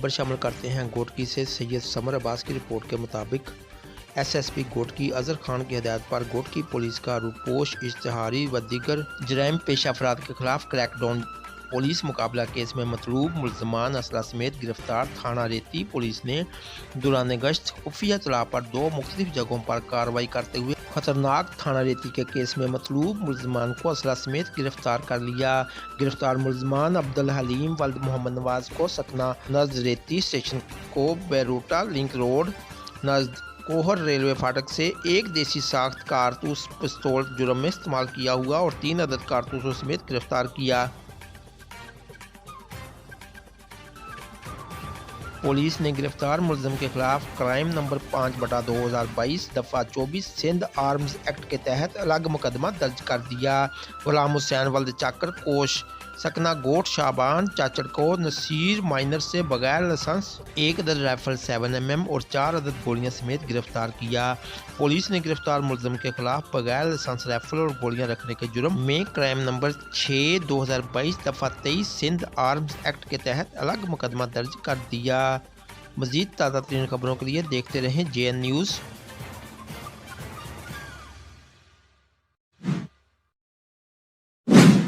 خبر شامل کرتے ہیں گوٹکی سے۔ سید سمر عباس کی رپورٹ کے مطابق SSP گوٹکی اظہر خان کی ہدایت پر گوٹکی پولیس کا روپوش اشتہاری و دیگر جرائم پیشہ افراد کے خلاف کریک ڈاؤن پولیس مقابلہ کیس میں مطلوب ملزمان اسلحہ سمیت گرفتار۔ تھانہ ریتی پولیس نے دوران گشت خفیہ اطلاع پر 2 مختلف جگہوں پر کارروائی کرتے ہوئے خطرناک تھانہ ریتی کے کیس میں مطلوب ملزمان کو اسلحہ سمیت گرفتار کر لیا۔ گرفتار ملزمان عبدالحلیم ولد محمد نواز کو سکنہ نزد ریتی اسٹیشن کو بیروٹا لنک روڈ نزد کوہر ریلوے فاٹک سے ایک دیسی ساخت کارتوس پستول جرم میں استعمال کیا ہوا اور 3 عدد کارتوسوں سمیت گرفتار کیا۔ پولیس نے گرفتار ملزم کے خلاف کرائم نمبر 5/2022 دفعہ 24 سندھ آرمز ایکٹ کے تحت الگ مقدمہ درج کر دیا۔ غلام حسین ولد چاکر کوش سکنہ گوٹ شابان چاچڑ کو نصیر مائنر سے بغیر لائسنس 1 عدد رائفل 7mm اور 4 عدد گولیاں سمیت گرفتار کیا۔ پولیس نے گرفتار ملزم کے خلاف بغیر لائسنس رائفل اور گولیاں رکھنے کے جرم میں کرائم نمبر 6/2022 دفعہ 23 سندھ آرمز ایکٹ کے تحت الگ مقدمہ درج کر دیا۔ مزید تازہ ترین خبروں کے لیے دیکھتے رہیں JN نیوز۔